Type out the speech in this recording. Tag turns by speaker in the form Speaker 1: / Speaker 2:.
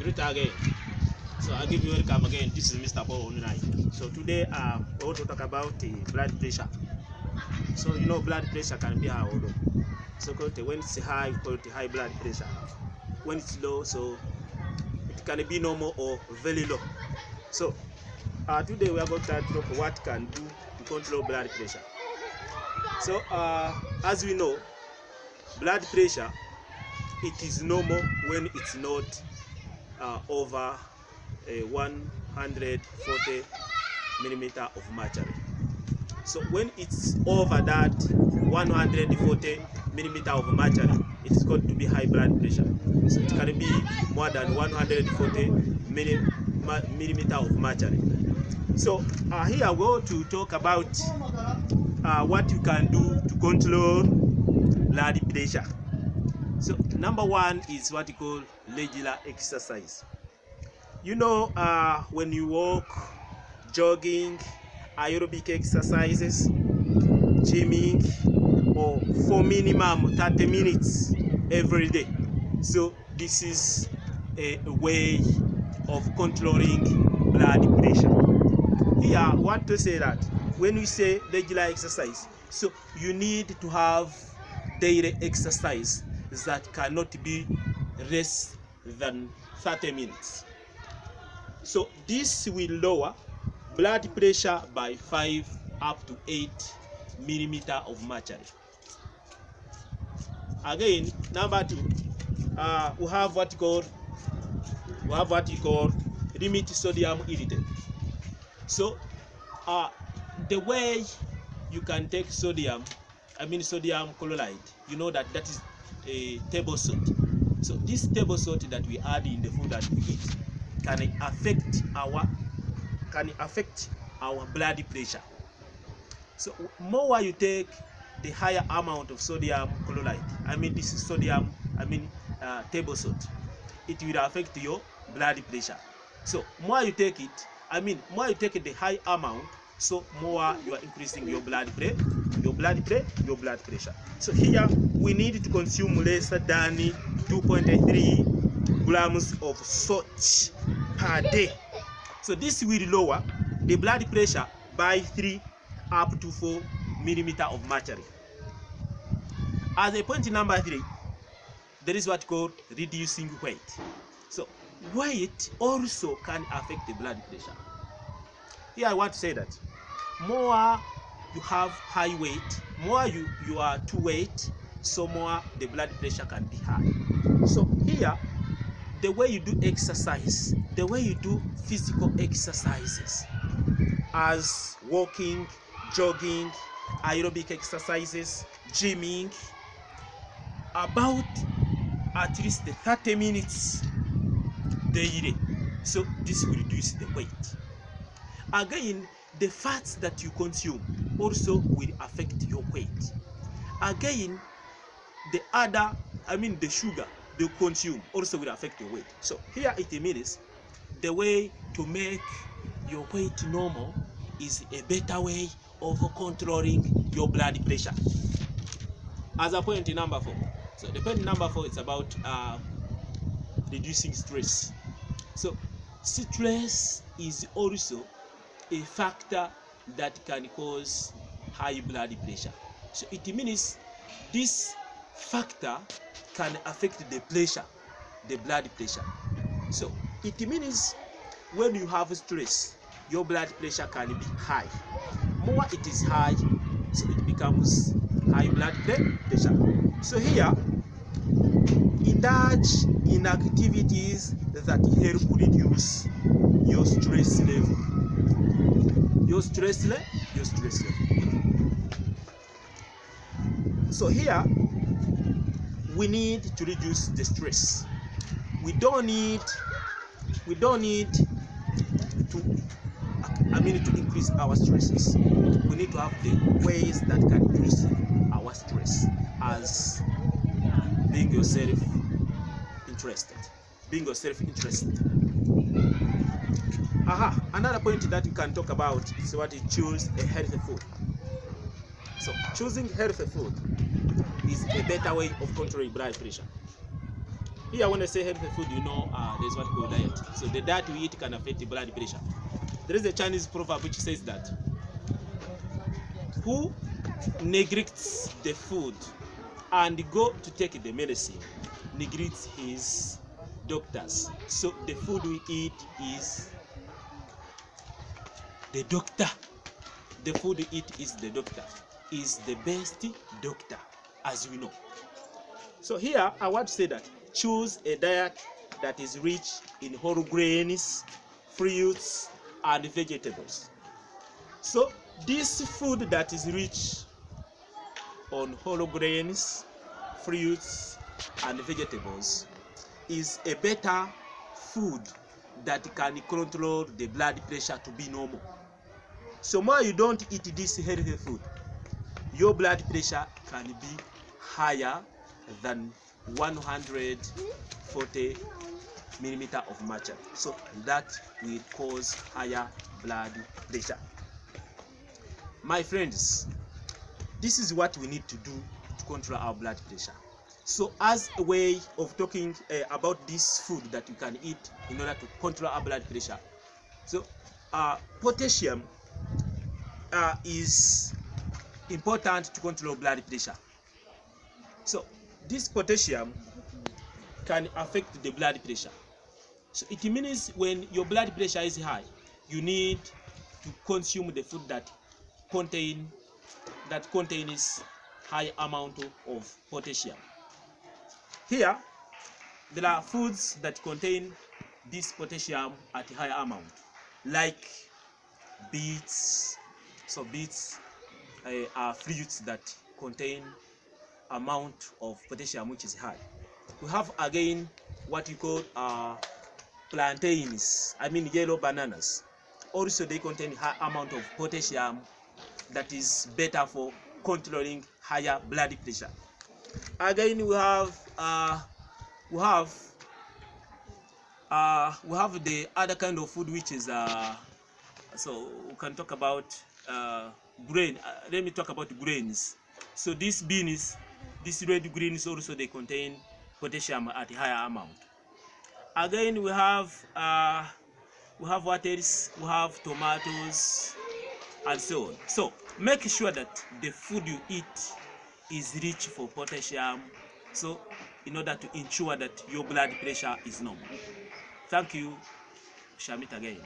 Speaker 1: Greet again. So I'll give you welcome again. This is Mr. Paul Online. So today we want to talk about blood pressure. So you know blood pressure can be high or low. So when it's high, we call it high blood pressure. When it's low, so it can be normal or very low. So today we are going to talk what can do to control blood pressure. So as we know, blood pressure, it is normal when it's not over 140 millimeter of mercury. So when it's over that 140 millimeter of mercury, it's going to be high blood pressure. So it can be more than 140 millimeter of mercury. So here we want to talk about what you can do to control blood pressure. So number one is what you call regular exercise. You know, when you walk, jogging, aerobic exercises, gymming, or for minimum 30 minutes every day. So this is a way of controlling blood pressure. Here I want to say that when we say regular exercise, so you need to have daily exercise that cannot be less than 30 minutes. So this will lower blood pressure by 5 up to 8 millimeter of mercury. Again, number two, we have what you call limit sodium intake. So the way you can take sodium chloride, you know that is a table salt. So this table salt that we add in the food that we eat can affect our blood pressure. So more you take, the higher amount of sodium chloride, this is sodium, table salt, it will affect your blood pressure. So more you take it, more you take the high amount, so more you are increasing your blood pressure. So here we need to consume less than 2.3 grams of salt per day. So this will lower the blood pressure by 3 up to 4 millimeter of mercury. As a point number 3, there is what called reducing weight. So weight also can affect the blood pressure. Here I want to say that more you have high weight, more you are too weight, so more the blood pressure can be high. So here, the way you do exercise, the way you do physical exercises, as walking, jogging, aerobic exercises, gymming, about at least 30 minutes daily. So this will reduce the weight. Again, the fats that you consume also will affect your weight. Again, the sugar you consume also will affect your weight. So here it means the way to make your weight normal is a better way of controlling your blood pressure. As a point number 4. So the point number 4 is about reducing stress. So stress is also a factor that can cause high blood pressure. So it means this factor can affect the blood pressure. So it means when you have stress, your blood pressure can be high. More it is high, so it becomes high blood pressure. So here, indulge in activities that help reduce your stress level. So here, we need to reduce the stress. We don't need to increase our stresses. We need to have the ways that can reduce our stress, as being yourself interested. Another point that you can talk about is what you choose a healthy food. So choosing healthy food is a better way of controlling blood pressure. Here, when I say healthy food, you know, there's what we call diet. So the diet we eat can affect the blood pressure. There is a Chinese proverb which says that who neglects the food and go to take the medicine neglects his doctors. So the food we eat is the doctor. The food we eat is the doctor, is the best doctor, as we know. So here I want to say that choose a diet that is rich in whole grains, fruits, and vegetables. So this food that is rich on whole grains, fruits, and vegetables is a better food that can control the blood pressure to be normal. So more you don't eat this healthy food, your blood pressure can be higher than 140 millimeter of mercury. So that will cause higher blood pressure. My friends, this is what we need to do to control our blood pressure. So as a way of talking about this food that you can eat in order to control our blood pressure, so potassium is important to control blood pressure. So this potassium can affect the blood pressure. So it means when your blood pressure is high, you need to consume the food that contains high amount of potassium. Here, there are foods that contain this potassium at high amount, like beets. So beets are fruits that contain amount of potassium which is high. We have again what you call plantains, yellow bananas. Also they contain high amount of potassium that is better for controlling higher blood pressure. Again we have the other kind of food which is so we can talk about grain. Let me talk about grains. So these beans, these red greens also they contain potassium at a higher amount. Again we have what else? We have tomatoes and so on. So make sure that the food you eat is rich for potassium, so in order to ensure that your blood pressure is normal. Thank you. Shall meet again.